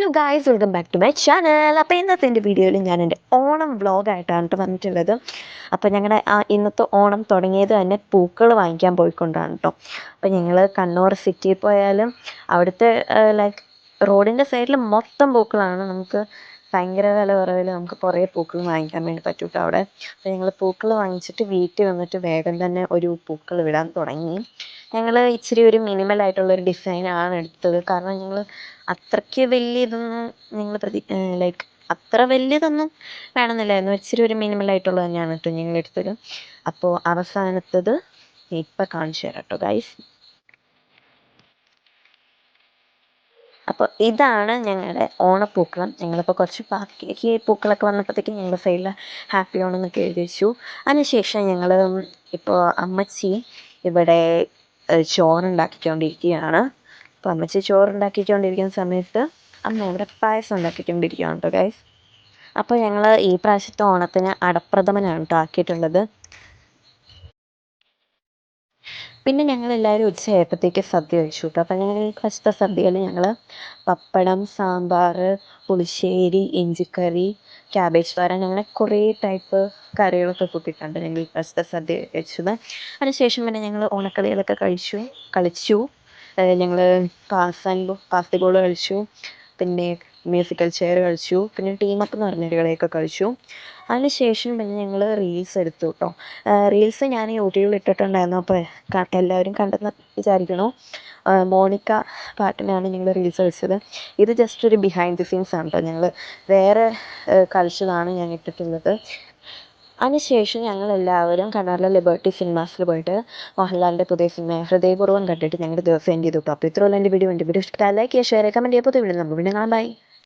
Hello guys, welcome back to my channel. അപ്പോൾ ഇന്നത്തെ എൻ്റെ വീഡിയോയിൽ ഞാൻ എൻ്റെ ഓണം വ്ളോഗായിട്ടാണ് കേട്ടോ വന്നിട്ടുള്ളത്. അപ്പോൾ ഞങ്ങളുടെ ഇന്നത്തെ ഓണം തുടങ്ങിയത് തന്നെ പൂക്കൾ വാങ്ങിക്കാൻ പോയിക്കൊണ്ടാണ് കേട്ടോ. അപ്പോൾ ഞങ്ങൾ കണ്ണൂർ സിറ്റിയിൽ പോയാലും അവിടുത്തെ ലൈക്ക് റോഡിൻ്റെ സൈഡിൽ മൊത്തം പൂക്കളാണ്. നമുക്ക് ഭയങ്കര വില കുറവിൽ നമുക്ക് കുറേ പൂക്കൾ വാങ്ങിക്കാൻ വേണ്ടി പറ്റും കേട്ടോ അവിടെ. അപ്പോൾ ഞങ്ങൾ പൂക്കൾ വാങ്ങിച്ചിട്ട് വീട്ടിൽ വന്നിട്ട് വേഗം തന്നെ ഒരു പൂക്കൾ വിടാൻ തുടങ്ങി. ഞങ്ങൾ ഇച്ചിരി ഒരു മിനിമലായിട്ടുള്ളൊരു ഡിസൈനാണ് എടുത്തത്. കാരണം ഞങ്ങൾ അത്രയ്ക്ക് വലിയ ഇതൊന്നും ഞങ്ങൾ ലൈക്ക് അത്ര വലിയതൊന്നും വേണമെന്നില്ലായിരുന്നു. ഇച്ചിരി ഒരു മിനിമലായിട്ടുള്ളത് തന്നെയാണ് കേട്ടോ ഞങ്ങൾ എടുത്തത്. അപ്പോൾ അവസാനത്തത് ഇപ്പം കാണിച്ചു തരാം കേട്ടോ ഗൈസ്. അപ്പോൾ ഇതാണ് ഞങ്ങളുടെ ഓണപ്പൂക്കളം. ഞങ്ങളിപ്പോൾ കുറച്ച് ബാക്കി പൂക്കളൊക്കെ വന്നപ്പോഴത്തേക്കും ഞങ്ങൾ സൈഡിൽ ഹാപ്പി ഓണം എന്നൊക്കെ എഴുതി വെച്ചു. അതിനുശേഷം ഞങ്ങൾ ഇപ്പോൾ അമ്മച്ചി ഇവിടെ ചോറുണ്ടാക്കിക്കൊണ്ടിരിക്കുകയാണ്. അപ്പോൾ അമ്മച്ചി ചോറുണ്ടാക്കിക്കൊണ്ടിരിക്കുന്ന സമയത്ത് അമ്മ ഇവിടെ പായസം ഉണ്ടാക്കിക്കൊണ്ടിരിക്കുകയാണ് കേട്ടോ ഗൈസ്. അപ്പോൾ ഞങ്ങൾ ഈ പ്രാവശ്യത്തെ ഓണത്തിന് അടപ്രഥമനാണ് കേട്ടോ ആക്കിയിട്ടുള്ളത്. പിന്നെ ഞങ്ങളെല്ലാവരും ഉച്ചയായപ്പോഴത്തേക്ക് സദ്യ കഴിച്ചു കേട്ടോ. അപ്പോൾ ഞങ്ങൾ ഈ പ്രാവശ്യത്തെ സദ്യയിൽ ഞങ്ങൾ പപ്പടം, സാമ്പാർ, പുളിശ്ശേരി, ഇഞ്ചിക്കറി, ക്യാബേജ് തോരൻ, അങ്ങനെ കുറേ ടൈപ്പ് കറികളൊക്കെ കൂട്ടിയിട്ടുണ്ട് ഞങ്ങൾ ഈ പ്രാവശ്യത്തെ സദ്യ കഴിച്ചത്. അതിനുശേഷം പിന്നെ ഞങ്ങൾ ഓണക്കളികളൊക്കെ കളിച്ചു. ഞങ്ങൾ ബാസ്കറ്റ്ബോൾ കളിച്ചു, പിന്നെ മ്യൂസിക്കൽ ചെയർ കളിച്ചു, പിന്നെ ടീമപ്പ് എന്ന് പറഞ്ഞൊരു കളിയൊക്കെ കളിച്ചു. അതിനുശേഷം പിന്നെ ഞങ്ങൾ റീൽസ് എടുത്തു കേട്ടോ. റീൽസ് ഞാൻ യൂട്യൂബിൽ ഇട്ടിട്ടുണ്ടായിരുന്നു. അപ്പോൾ എല്ലാവരും കണ്ടെന്ന് വിചാരിക്കണു. മോണിക്ക പാട്ടിനാണ് ഞങ്ങൾ റീൽസ് കളിച്ചത്. ഇത് ജസ്റ്റ് ഒരു ബിഹൈൻഡ് ദി സീൻസ് ആണ് കേട്ടോ. ഞങ്ങൾ വേറെ കളിച്ചതാണ് ഞാൻ ഇട്ടിട്ടുള്ളത്. അതിനുശേഷം ഞങ്ങളെല്ലാവരും കണ്ണൂരിലെ ലിബർട്ടി സിനിമാസിൽ പോയിട്ട് മോഹൻലാലിൻ്റെ പുതിയ സിനിമ ഹൃദയപൂർവ്വം കണ്ടിട്ട് ഞങ്ങൾ ദിവസം എൻഡ് ചെയ്തു കേട്ടോ. അപ്പോൾ ഇത്രയുള്ള എൻ്റെ വീഡിയോ ഇഷ്ടപ്പെട്ടാൽ ലൈക്ക് ചെയ്യുക, ഷെയർ ചെയ്യുക, കമൻറ്റ് ചെയ്യുക. പുതിയ വീഡിയോ നമുക്ക് വീണ്ടും കാണാം. ബൈ.